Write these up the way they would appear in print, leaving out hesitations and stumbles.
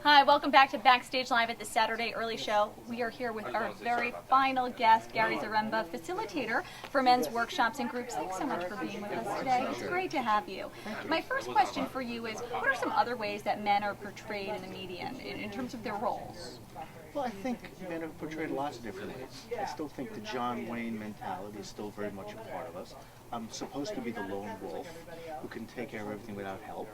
Hi, welcome back to Backstage Live at the Saturday Early Show. We are here with our very final guest, Gary Zaremba, facilitator for men's workshops and groups. Thanks so much for being with us today. It's great to have you. My first question for you is, what are some other ways that men are portrayed in the media in terms of their roles? Well, I think men are portrayed lots of different ways. I still think the John Wayne mentality is still very much a part of us. I'm supposed to be the lone wolf who can take care of everything without help.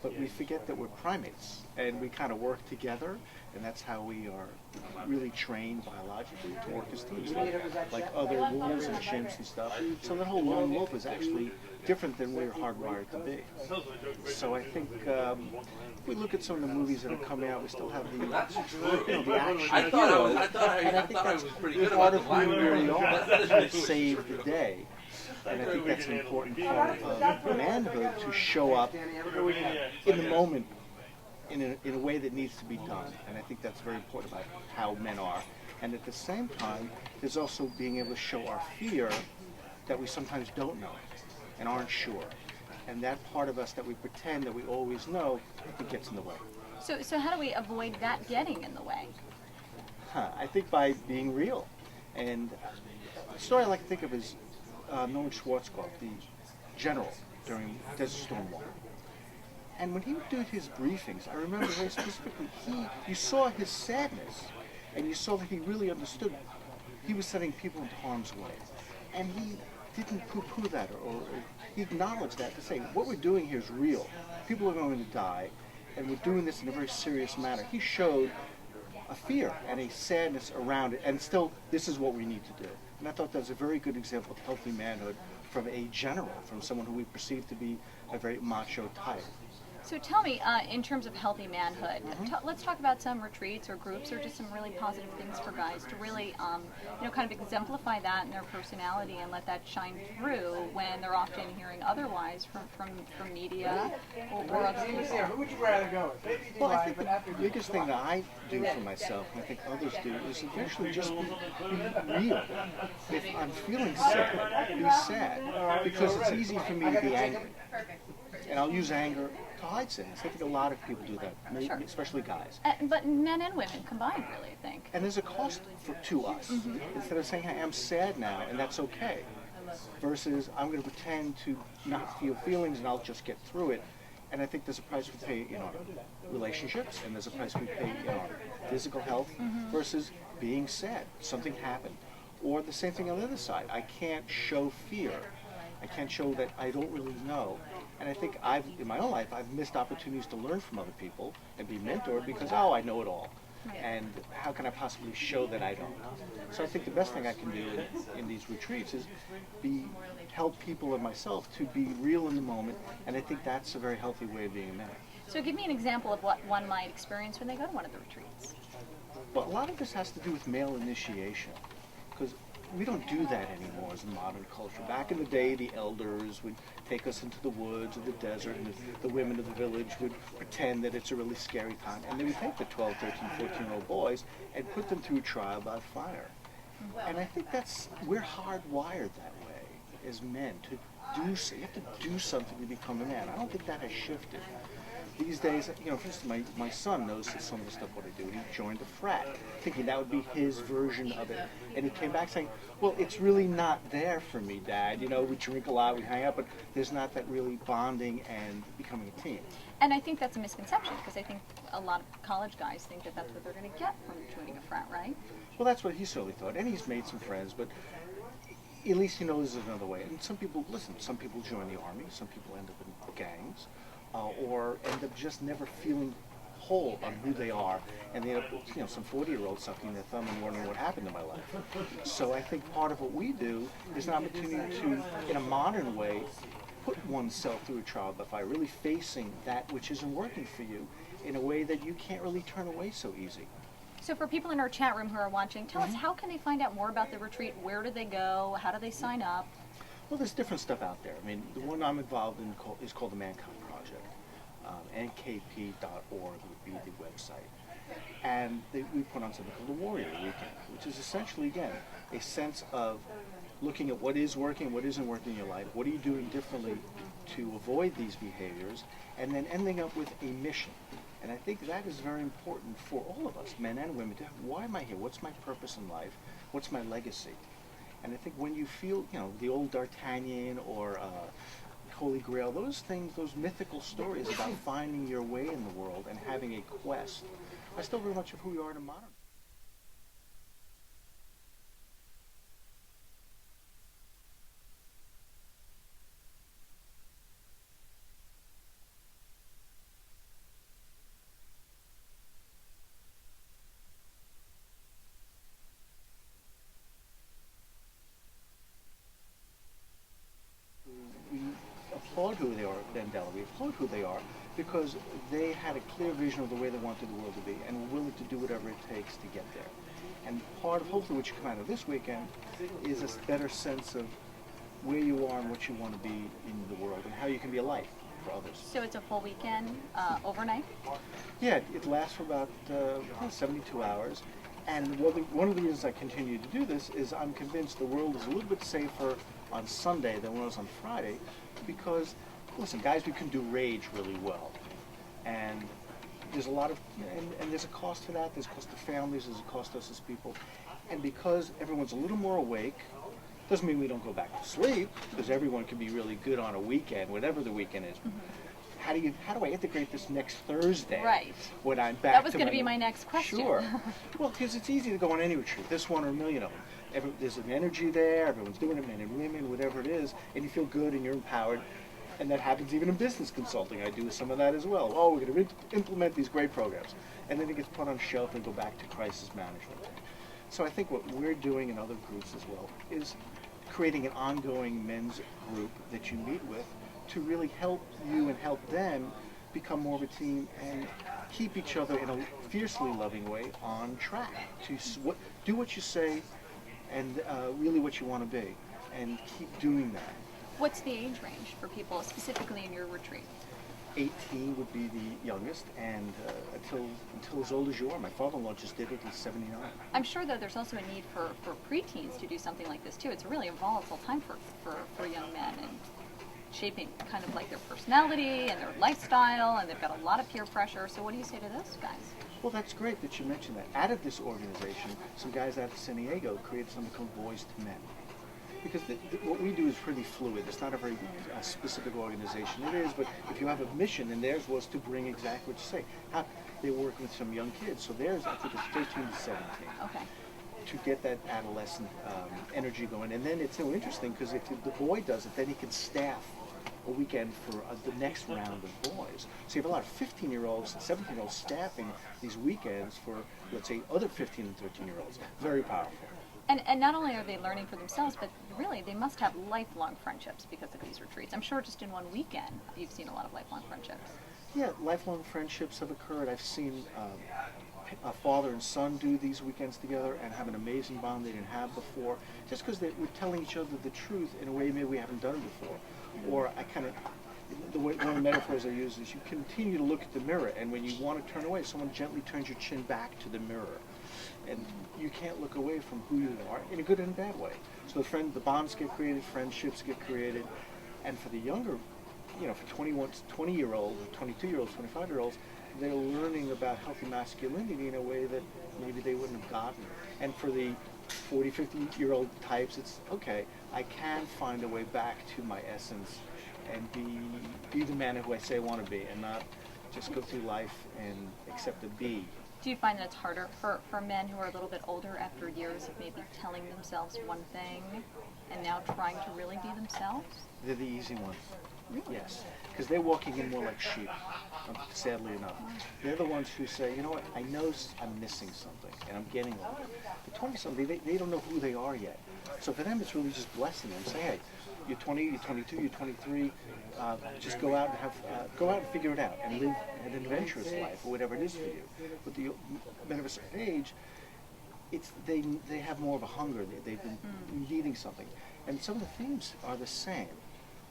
But we forget that we're primates, and we kind of work together, and that's how we are really trained biologically to work as teams, like other wolves and chimps and stuff. So that whole lone wolf is actually different than we're hardwired to be. So I think if we look at some of the movies that are coming out, we still have the, the action hero, and I think that's part of who we really are, to save the day. And I think that's an important part of manhood, to show up in the moment in a way that needs to be done. And I think that's very important about how men are. And at the same time, there's also being able to show our fear that we sometimes don't know and aren't sure. And that part of us that we pretend that we always know, I think gets in the way. So how do we avoid that getting in the way? I think by being real. And the story I like to think of is Norman Schwarzkopf, the general during Desert Storm 1. And when he would do his briefings, I remember very specifically, you saw his sadness, and you saw that he really understood he was sending people into harm's way. And he didn't poo-poo that, or he acknowledged that to say, what we're doing here is real. People are going to die, and we're doing this in a very serious manner. He showed a fear and a sadness around it, and still, this is what we need to do. And I thought that was a very good example of healthy manhood from a general, from someone who we perceive to be a very macho type. So tell me, in terms of healthy manhood, let's talk about some retreats or groups or just some really positive things for guys to really, kind of exemplify that in their personality and let that shine through when they're often hearing otherwise from media or other people. Who would you rather go with? Well, I think the biggest thing that I do for myself, and I think others do, is eventually just be real. If I'm feeling sick, be sad, because it's easy for me to be angry. And I'll use anger to hide things. I think a lot of people do that, Sure. especially guys. But men and women combined, really, I think. And there's a cost to us. Instead of saying, hey, I'm sad now, and that's okay, versus I'm going to pretend to not feel feelings and I'll just get through it. And I think there's a price we pay in our relationships, and there's a price we pay in our physical health, versus being sad. Something happened. Or the same thing on the other side. I can't show fear. I can't show that I don't really know. And I think in my own life, I've missed opportunities to learn from other people and be mentored because, I know it all. And how can I possibly show that I don't? So I think the best thing I can do in these retreats is help people and myself to be real in the moment. And I think that's a very healthy way of being a man. So give me an example of what one might experience when they go to one of the retreats. Well, a lot of this has to do with male initiation, because we don't do that anymore as a modern culture. Back in the day, the elders would take us into the woods or the desert, and the women of the village would pretend that it's a really scary time. And they would take the 12, 13, 14-year-old boys and put them through trial by fire. And I think we're hardwired that way as men, to do so. You have to do something to become a man. I don't think that has shifted. These days, for instance, my son knows some of the stuff what I do. He joined a frat, thinking that would be his version of it. And he came back saying, well, it's really not there for me, Dad. We drink a lot, we hang out, but there's not that really bonding and becoming a team. And I think that's a misconception, because I think a lot of college guys think that that's what they're going to get from joining a frat, right? Well, that's what he certainly thought. And he's made some friends, but at least he knows there's another way. And some people join the army, some people end up in gangs. Or end up just never feeling whole on who they are, and they end up, some 40-year-old sucking their thumb and wondering what happened to my life. So I think part of what we do is an opportunity to, in a modern way, put oneself through a trial by fire, really facing that which isn't working for you in a way that you can't really turn away so easy. So for people in our chat room who are watching, tell us, how can they find out more about the retreat? Where do they go? How do they sign up? Well, there's different stuff out there. I mean, the one I'm involved in is called the Mankind Project. nkp.org would be the website. And we put on something called the Warrior Weekend, which is essentially, again, a sense of looking at what is working, what isn't working in your life, what are you doing differently to avoid these behaviors, and then ending up with a mission. And I think that is very important for all of us, men and women, to have, why am I here? What's my purpose in life? What's my legacy? And I think when you feel, the old D'Artagnan or Holy Grail, those things, those mythical stories about finding your way in the world and having a quest, are still very much of who we are in a modern. We applaud who they are, Mandela. We applaud who they are because they had a clear vision of the way they wanted the world to be and were willing to do whatever it takes to get there. And part of hopefully what you come out of this weekend is a better sense of where you are and what you want to be in the world and how you can be a light for others. So it's a full weekend, overnight? Yeah, it lasts for about 72 hours. And one of the reasons I continue to do this is I'm convinced the world is a little bit safer on Sunday than when it was on Friday because, listen, guys, we can do rage really well. And there's a lot of, and there's a cost to that. There's a cost to families. There's a cost to us as people. And because everyone's a little more awake, doesn't mean we don't go back to sleep, because everyone can be really good on a weekend, whatever the weekend is. Mm-hmm. How do I integrate this next Thursday? Right. When I'm back. That was going to be my next question. Sure. Well, because it's easy to go on any retreat, this one or a million of them. There's an energy there. Everyone's doing it, men and women, whatever it is, and you feel good and you're empowered. And that happens even in business consulting. I do some of that as well. Oh, we're going to implement these great programs, and then it gets put on shelf and go back to crisis management. So I think what we're doing in other groups as well is creating an ongoing men's group that you meet with to really help you and help them become more of a team and keep each other in a fiercely loving way on track to do what you say and really what you want to be, and keep doing that. What's the age range for people specifically in your retreat? 18 would be the youngest, and until as old as you are. My father-in-law just did it. He's 79. I'm sure, though, there's also a need for preteens to do something like this, too. It's really a volatile time for young men and shaping kind of like their personality and their lifestyle, and they've got a lot of peer pressure. So what do you say to those guys? Well, that's great that you mentioned that. Out of this organization, some guys out of San Diego created something called Boys to Men. Because what we do is pretty fluid. It's not a very specific organization. It is, but if you have a mission, and theirs was to bring exactly what you say. They work with some young kids, so theirs, I think, is 13 to 17. Okay. To get that adolescent energy going. And then it's so interesting, because if the boy does it, then he can staff a weekend for the next round of boys. So you have a lot of 15-year-olds and 17-year-olds staffing these weekends for, let's say, other 15 and 13-year-olds. Very powerful. And not only are they learning for themselves, but really they must have lifelong friendships because of these retreats. I'm sure just in one weekend you've seen a lot of lifelong friendships. Yeah, lifelong friendships have occurred. I've seen a father and son do these weekends together and have an amazing bond they didn't have before, just because they were telling each other the truth in a way maybe we haven't done it before. Or one of the metaphors I use is you continue to look at the mirror, and when you want to turn away, someone gently turns your chin back to the mirror. And you can't look away from who you are in a good and a bad way. So the bonds get created, friendships get created, and for the younger, for 20-year-olds, 22-year-olds, 25-year-olds, they're learning about healthy masculinity in a way that maybe they wouldn't have gotten. And for the 40, 50-year-old types, it's okay, I can find a way back to my essence and be the man who I say I want to be, and not just go through life and accept a B. Do you find that it's harder for men who are a little bit older after years of maybe telling themselves one thing and now trying to really be themselves? They're the easy ones. Really? Yes, because they're walking in more like sheep, sadly enough. They're the ones who say, you know what, I know I'm missing something and I'm getting older. The 20-something, they don't know who they are yet. So for them, it's really just blessing them. Say, hey, you're 20, you're 22, you're 23, just go out and figure it out and live an adventurous life or whatever it is for you. With the men of a certain age, they have more of a hunger. They've been needing something. And some of the themes are the same.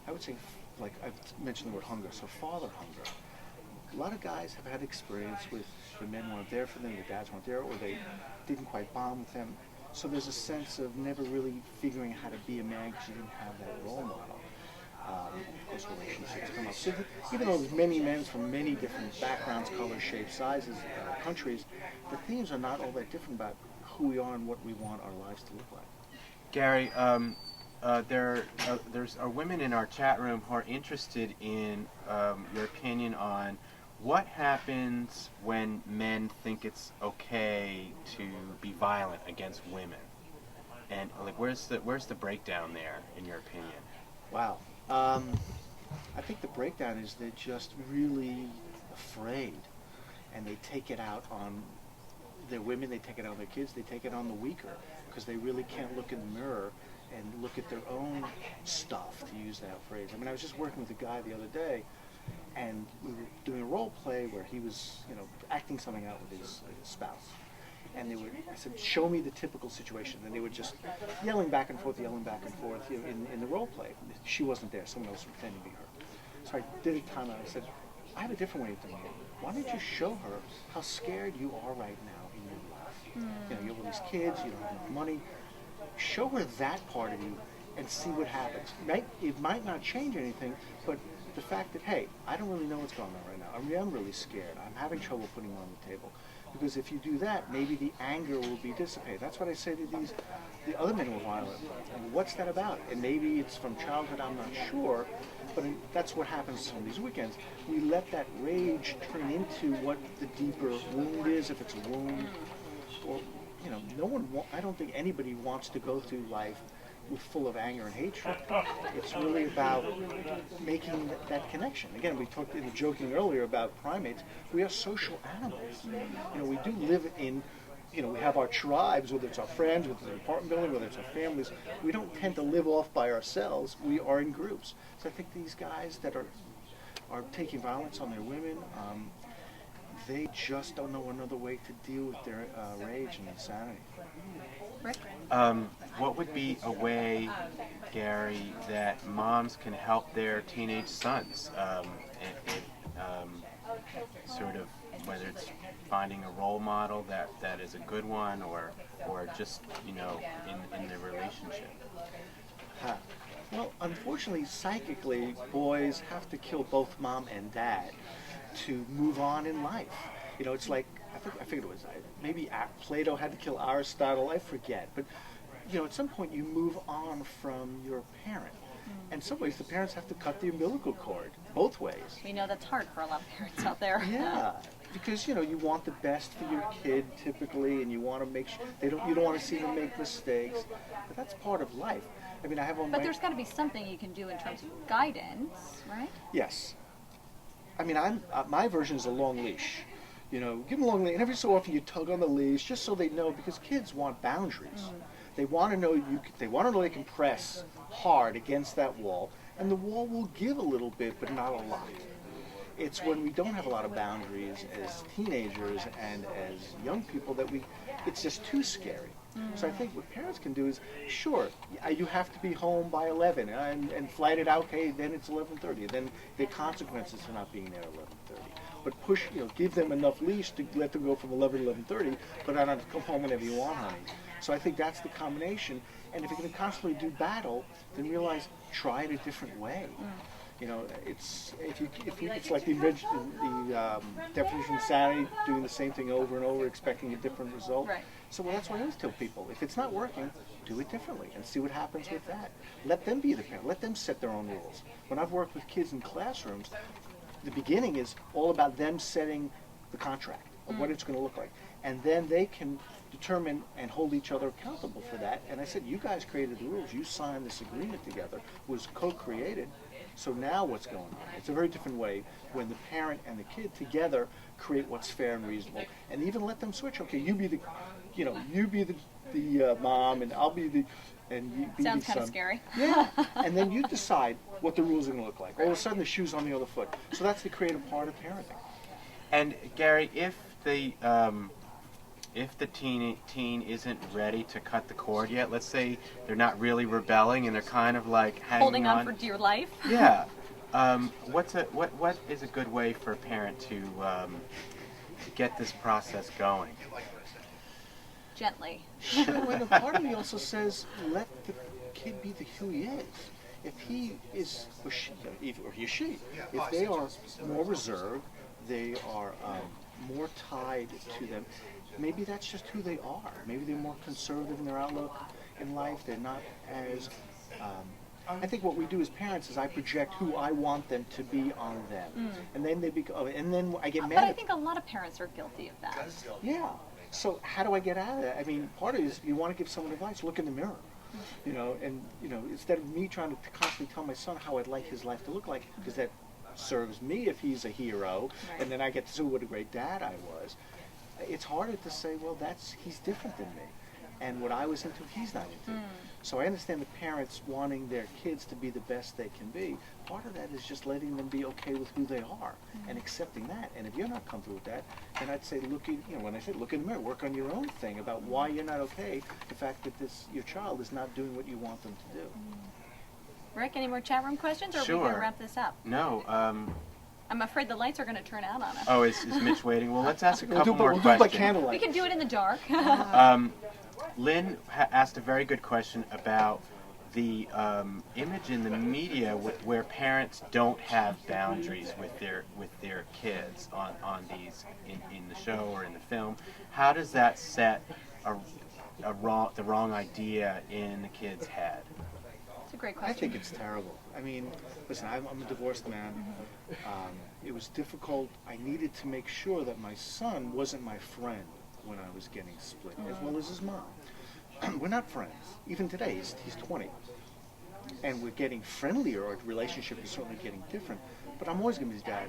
I would say, like I've mentioned the word hunger, so father hunger. A lot of guys have had experience with the men weren't there for them, the dads weren't there, or they didn't quite bond with them. So there's a sense of never really figuring out how to be a man because you didn't have that role model. of course, relationships come up. So even though there's many men from many different backgrounds, colors, shapes, sizes, countries, the themes are not all that different about who we are and what we want our lives to look like. Gary, there's women in our chat room who are interested in your opinion on what happens when men think it's okay to be violent against women, and like where's the breakdown there in your opinion? Wow. I think the breakdown is they're just really afraid, and they take it out on their women, they take it out on their kids, they take it on the weaker, because they really can't look in the mirror and look at their own stuff, to use that phrase. I mean, I was just working with a guy the other day, and we were doing a role play where he was, acting something out with his spouse. And I said, show me the typical situation. And they were just yelling back and forth in the role play. She wasn't there, someone else pretending to be her. So I did a time out. I said, I have a different way of doing it. Why don't you show her how scared you are right now in your life? You have all these kids, you don't have enough money. Show her that part of you and see what happens. It might not change anything, but the fact that, hey, I don't really know what's going on right now. I am really scared. I'm having trouble putting it on the table. Because if you do that, maybe the anger will be dissipated. That's what I say to the other men who are violent. And what's that about? And maybe it's from childhood, I'm not sure, but that's what happens on these weekends. We let that rage turn into what the deeper wound is, if it's a wound. Or, I don't think anybody wants to go through life full of anger and hatred. It's really about making that connection. Again, we talked in the joking earlier about primates. We are social animals. We do live in, we have our tribes, whether it's our friends, whether it's an apartment building, whether it's our families. We don't tend to live off by ourselves. We are in groups. So I think these guys that are taking violence on their women, they just don't know another way to deal with their rage and insanity. Rick? What would be a way, Gary, that moms can help their teenage sons? Sort of, whether it's finding a role model that is a good one, or just in the relationship. Well, unfortunately, psychically, boys have to kill both mom and dad to move on in life. It's like, I figured it was, maybe Plato had to kill Aristotle, I forget. But, at some point you move on from your parent. And in some ways the parents have to cut the umbilical cord, both ways. We know that's hard for a lot of parents out there. Yeah, because, you want the best for your kid typically, and you want to make sure, you don't want to see them make mistakes. But that's part of life. I mean, I have But there's got to be something you can do in terms of guidance, right? Yes. I mean, my version is a long leash. Give them a long leash, and every so often you tug on the leash just so they know, because kids want boundaries. They want to know they can press hard against that wall, and the wall will give a little bit, but not a lot. It's when we don't have a lot of boundaries as teenagers and as young people that it's just too scary. So I think what parents can do is, sure, you have to be home by 11 and flight it out, okay, then it's 11:30. Then the consequences for not being there at 11:30. But give them enough leash to let them go from 11 to 11:30, but I don't come home whenever you want, honey. So I think that's the combination. And if you're going to constantly do battle, then realize, try it a different way. It's like the definition of insanity, doing the same thing over and over, expecting a different result. Right. So that's why I always tell people, if it's not working, do it differently and see what happens with that. Let them be the parent. Let them set their own rules. When I've worked with kids in classrooms, the beginning is all about them setting the contract of what it's going to look like. And then they can determine and hold each other accountable for that. And I said, you guys created the rules. You signed this agreement together. It was co-created. So now what's going on? It's a very different way when the parent and the kid together create what's fair and reasonable. And even let them switch. Okay, you be the mom, and I'll be the, and you be Sounds the kind son. of scary. Yeah, and then you decide what the rules are going to look like. All of a sudden, the shoe's on the other foot. So that's the creative part of parenting. And Gary, if the teen isn't ready to cut the cord yet, let's say they're not really rebelling and they're kind of like holding on for dear life. Yeah. What is a good way for a parent to get this process going? Gently. Sure, and part of me also says, let the kid be who he is. If he is, or she, or he or she, if they are more reserved, they are more tied to them, maybe that's just who they are. Maybe they're more conservative in their outlook in life. They're not as... I think what we do as parents is I project who I want them to be on them, and then they become, and then I get mad. But I think a lot of parents are guilty of that. Yeah. So how do I get out of that? I mean, part of it is you want to give someone advice. Look in the mirror, and instead of me trying to constantly tell my son how I'd like his life to look like, because that serves me if he's a hero, and then I get to see what a great dad I was. It's harder to say, well, he's different than me, and what I was into, he's not into. So I understand the parents wanting their kids to be the best they can be. Part of that is just letting them be okay with who they are and accepting that. And if you're not comfortable with that, then I'd say when I say look in the mirror, work on your own thing about why you're not okay. The fact that your child is not doing what you want them to do. Rick, any more chat room questions, or are we going to wrap this up? No. I'm afraid the lights are going to turn out on us. Oh, is Mitch waiting? Well, let's ask a couple more questions. We'll do by candlelight. We can do it in the dark. Lynn asked a very good question about the image in the media where parents don't have boundaries with their kids on these in the show or in the film. How does that set the wrong idea in the kid's head? That's a great question. I think it's terrible. I mean, listen, I'm a divorced man. It was difficult. I needed to make sure that my son wasn't my friend when I was getting split, as well as his mom. We're not friends. Even today, he's 20. And we're getting friendlier. Our relationship is certainly getting different. But I'm always going to be his dad.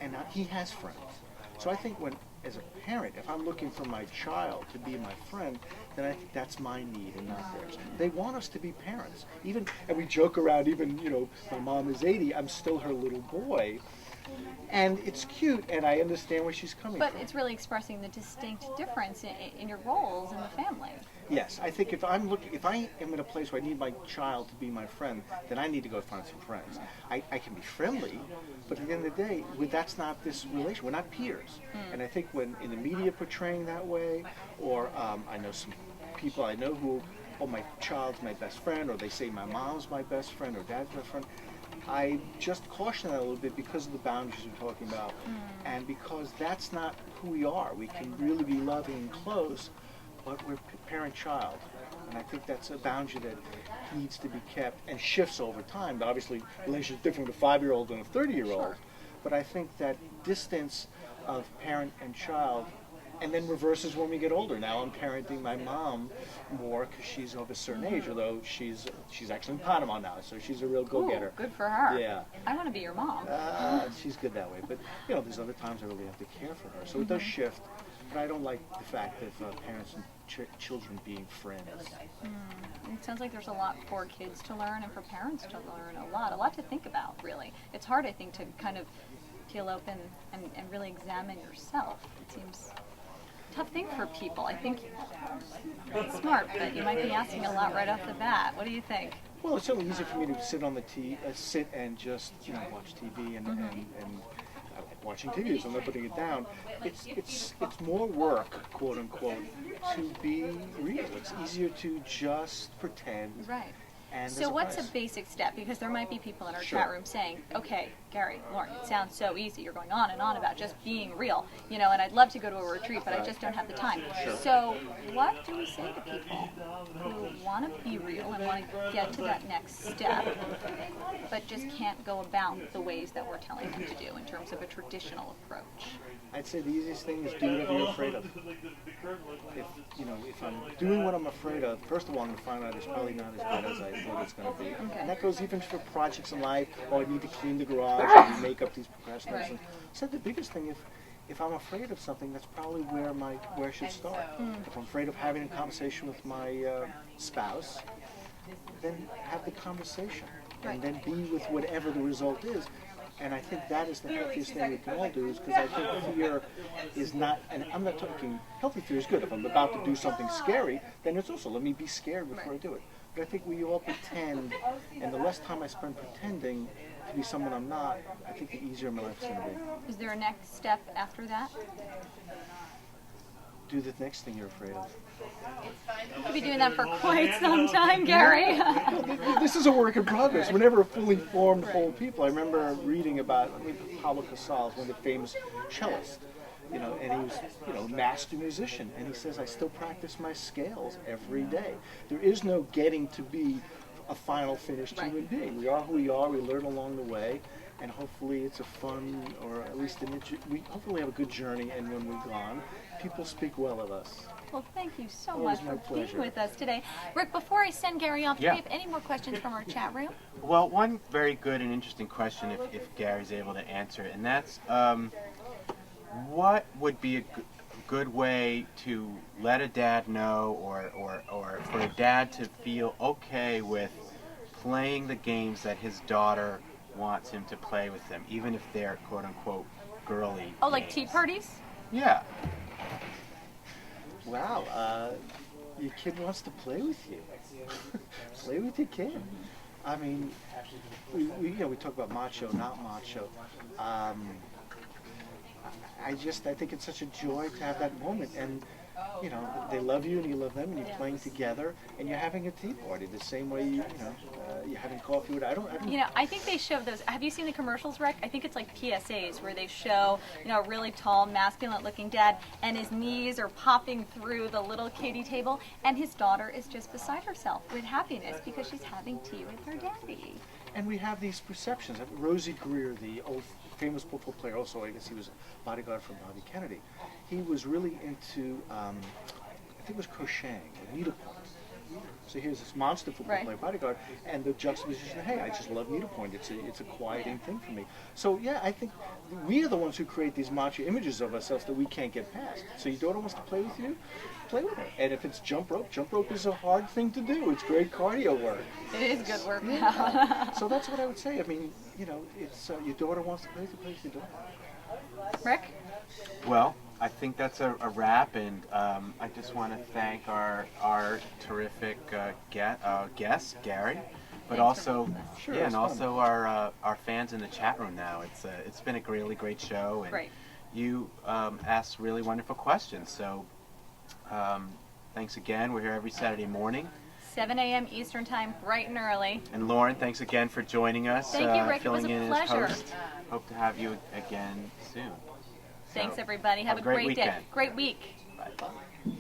And he has friends. So I think as a parent, if I'm looking for my child to be my friend, then I think that's my need and not theirs. They want us to be parents. And we joke around, my mom is 80, I'm still her little boy. And it's cute, and I understand where she's coming from. But it's really expressing the distinct difference in your roles in the family. Yes, I think if I am in a place where I need my child to be my friend, then I need to go find some friends. I can be friendly, but at the end of the day, that's not this relation. We're not peers. And I think when in the media portraying that way, or I know some people I know who, my child's my best friend, or they say my mom's my best friend, or dad's my friend, I just caution that a little bit because of the boundaries we're talking about, and because that's not who we are. We can really be loving and close, but we're parent-child, and I think that's a boundary that needs to be kept and shifts over time. But obviously, relationships different with a 5-year-old and a 30-year-old. But I think that distance of parent and child, and then reverses when we get older. Now I'm parenting my mom more because she's of a certain age, although she's actually in Panama now, so she's a real go-getter. Ooh, good for her. Yeah. I want to be your mom. She's good that way. But, there's other times I really have to care for her. So it does shift. But I don't like the fact of parents and children being friends. It sounds like there's a lot for kids to learn and for parents to learn a lot to think about, really. It's hard, I think, to kind of peel open and really examine yourself. It seems a tough thing for people. I think it's smart, but you might be asking a lot right off the bat. What do you think? Well, it's certainly easier for me to sit on sit and just watch TV and watching TV, so I'm not putting it down. It's more work, quote unquote, to be real. It's easier to just pretend. Right. And so what's a basic step? Because there might be people in our Sure. chat room saying, okay, Gary, Lauren, it sounds so easy. You're going on and on about just being real, and I'd love to go to a retreat, but I just don't have the time. Sure. So what do we say to people who want to be real and want to get to that next step, but just can't go about the ways that we're telling them to do in terms of a traditional approach? I'd say the easiest thing is do whatever you're afraid of. If I'm doing what I'm afraid of, first of all, I'm going to find out it's probably not as good as I thought it's going to be. Okay. And that goes even for projects in life. I need to clean the garage, I need to make up these procrastinations. Right. So the biggest thing, if I'm afraid of something, that's probably where I should start. If I'm afraid of having a conversation with my spouse, then have the conversation. And then be with whatever the result is. And I think that is the healthiest thing we can all do, is because I think fear is not, and I'm not talking, healthy fear is good. If I'm about to do something scary, then it's also, let me be scared before I do it. But I think we all pretend, and the less time I spend pretending to be someone I'm not, I think the easier my life's going to be. Is there a next step after that? do the next thing you're afraid of. You'll be doing that for quite some time, Gary. This is a work in progress. We're never a fully formed whole people. I remember reading about Pablo Casals, one of the famous cellists, and he was, a master musician, and he says, I still practice my scales every day. There is no getting to be a final finished human being. We are who we are, we learn along the way, and hopefully it's a fun, or at least we hopefully have a good journey, and when we're gone, people speak well of us. Well, thank you so Always much my for being pleasure. with us today. Rick, before I send Gary off, do Yeah. we have any more questions from our chat room? Well, one very good and interesting question, if Gary's able to answer it, and that's what would be a good way to let a dad know, or for a dad to feel okay with playing the games that his daughter wants him to play with them, even if they're quote-unquote girly Oh, like tea games? parties? Yeah. Wow, your kid wants to play with you. Play with your kid. I mean, we talk about macho, not macho. I think it's such a joy to have that moment, and they love you and you love them, and you're playing together, and you're having a tea party the same way you're having coffee with. I don't. I think they show those. Have you seen the commercials, Rick? I think it's like PSAs where they show, a really tall, masculine-looking dad, and his knees are popping through the little kiddie table, and his daughter is just beside herself with happiness because she's having tea with her daddy. And we have these perceptions. Rosie Greer, the old famous football player, also I guess he was a bodyguard for Bobby Kennedy. He was really into, I think it was crocheting, or needlepoint. So here's this monster football player, bodyguard, and the juxtaposition, hey, I just love needlepoint. It's a quieting thing for me. So yeah, I think we are the ones who create these macho images of ourselves that we can't get past. So your daughter wants to play with you? Play with her. And if it's jump rope is a hard thing to do. It's great cardio work. It is good work. Yeah. So that's what I would say. I mean, it's your daughter wants to play with your daughter. Rick? Well, I think that's a wrap, and I just want to thank our terrific guest, Gary, but also and also our fans in the chat room now. It's been a really great show, and you asked really wonderful questions. So thanks again. We're here every Saturday morning. 7 a.m. Eastern Time, bright and early. And Lauren, thanks again for joining us. Thank you, Rick. It was filling a in pleasure. as host. Hope to have you again soon. Thanks, everybody. Have a great great day. weekend. Great week. Bye.